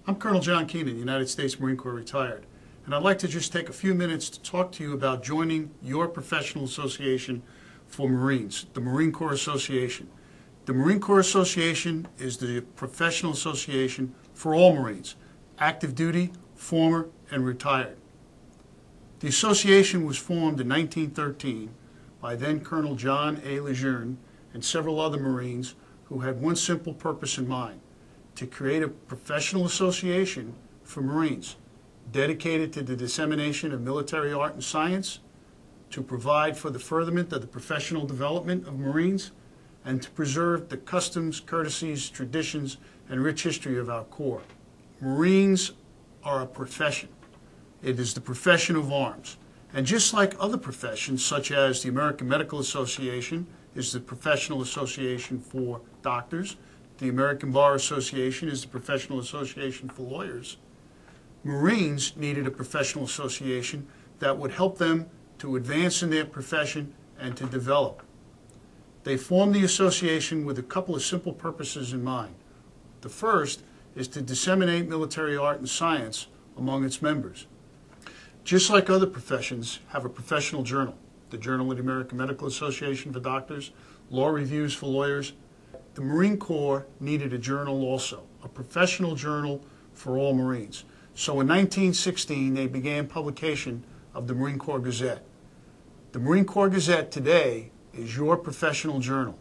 I'm Colonel John Keenan, United States Marine Corps retired, and I'd like to just take a few minutes to talk to you about joining your professional association for Marines, the Marine Corps Association. The Marine Corps Association is the professional association for all Marines, active duty, former, and retired. The association was formed in 1913 by then Colonel John A. Lejeune and several other Marines who had one simple purpose in mind: to create a professional association for Marines dedicated to the dissemination of military art and science, to provide for the furtherment of the professional development of Marines, and to preserve the customs, courtesies, traditions, and rich history of our Corps. Marines are a profession. It is the profession of arms. And just like other professions, such as the American Medical Association is the professional association for doctors, the American Bar Association is the professional association for lawyers, Marines needed a professional association that would help them to advance in their profession and to develop. They formed the association with a couple of simple purposes in mind. The first is to disseminate military art and science among its members. Just like other professions have a professional journal, the Journal of the American Medical Association for doctors, Law Reviews for lawyers, the Marine Corps needed a journal also, a professional journal for all Marines. So in 1916, they began publication of the Marine Corps Gazette. The Marine Corps Gazette today is your professional journal.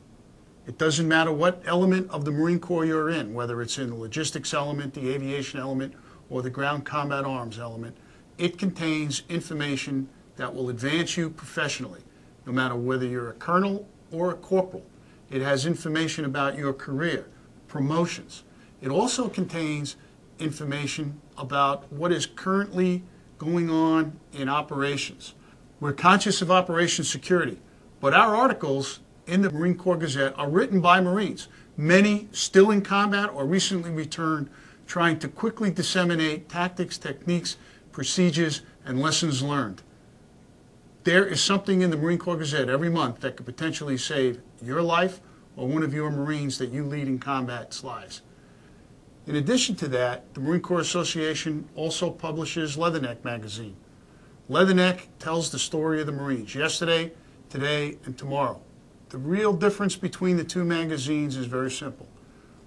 It doesn't matter what element of the Marine Corps you're in, whether it's in the logistics element, the aviation element, or the ground combat arms element. It contains information that will advance you professionally, no matter whether you're a colonel or a corporal. It has information about your career, promotions. It also contains information about what is currently going on in operations. We're conscious of operation security, but our articles in the Marine Corps Gazette are written by Marines, many still in combat or recently returned, trying to quickly disseminate tactics, techniques, procedures, and lessons learned. There is something in the Marine Corps Gazette every month that could potentially save your life or one of your Marines that you lead in combat's lives. In addition to that, the Marine Corps Association also publishes Leatherneck magazine. Leatherneck tells the story of the Marines, yesterday, today, and tomorrow. The real difference between the two magazines is very simple.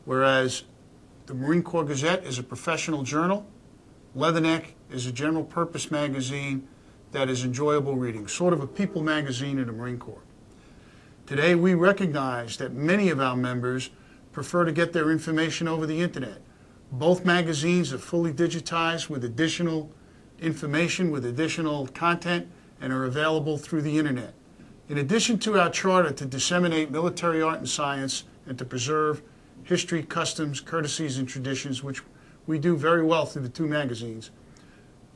Whereas the Marine Corps Gazette is a professional journal, Leatherneck is a general purpose magazine that is enjoyable reading, sort of a people magazine in the Marine Corps. Today we recognize that many of our members prefer to get their information over the internet. Both magazines are fully digitized with additional information, with additional content, and are available through the internet. In addition to our charter to disseminate military art and science and to preserve history, customs, courtesies, and traditions, which we do very well through the two magazines,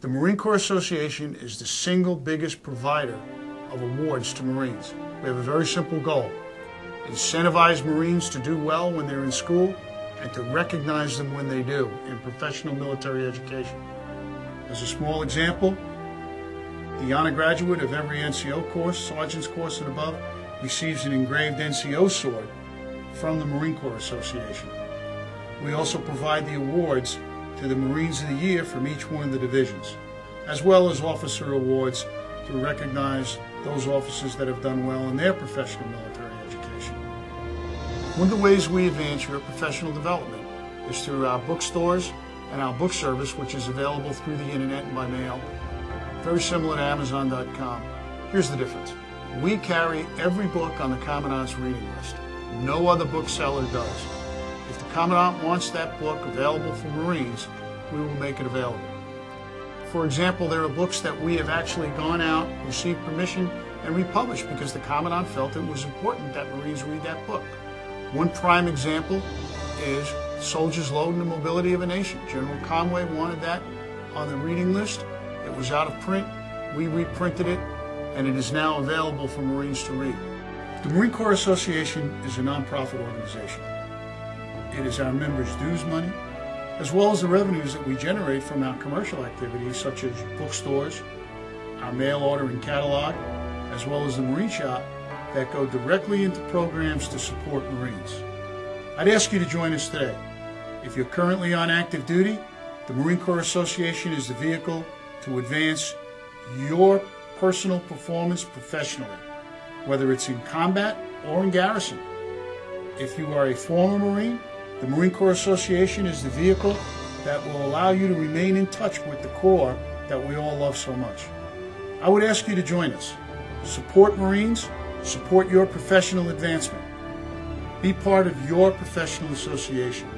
the Marine Corps Association is the single biggest provider of awards to Marines. We have a very simple goal: incentivize Marines to do well when they're in school and to recognize them when they do in professional military education. As a small example, the honor graduate of every NCO course, sergeant's course and above, receives an engraved NCO sword from the Marine Corps Association. We also provide the awards to the Marines of the Year from each one of the divisions, as well as officer awards to recognize those officers that have done well in their professional military education. One of the ways we advance your professional development is through our bookstores and our book service, which is available through the internet and by mail, very similar to Amazon.com. Here's the difference. We carry every book on the Commandant's reading list. No other bookseller does. If the Commandant wants that book available for Marines, we will make it available. For example, there are books that we have actually gone out, received permission, and republished because the Commandant felt it was important that Marines read that book. One prime example is Soldiers Load and the Mobility of a Nation. General Conway wanted that on the reading list. It was out of print. We reprinted it, and it is now available for Marines to read. The Marine Corps Association is a nonprofit organization. It is our members' dues money, as well as the revenues that we generate from our commercial activities, such as bookstores, our mail order and catalog, as well as the Marine Shop, that go directly into programs to support Marines. I'd ask you to join us today. If you're currently on active duty, The Marine Corps Association is the vehicle to advance your personal performance professionally, whether it's in combat or in garrison. If you are a former Marine, the Marine Corps Association is the vehicle that will allow you to remain in touch with the Corps that we all love so much. I would ask you to join us. Support Marines, support your professional advancement. Be part of your professional association.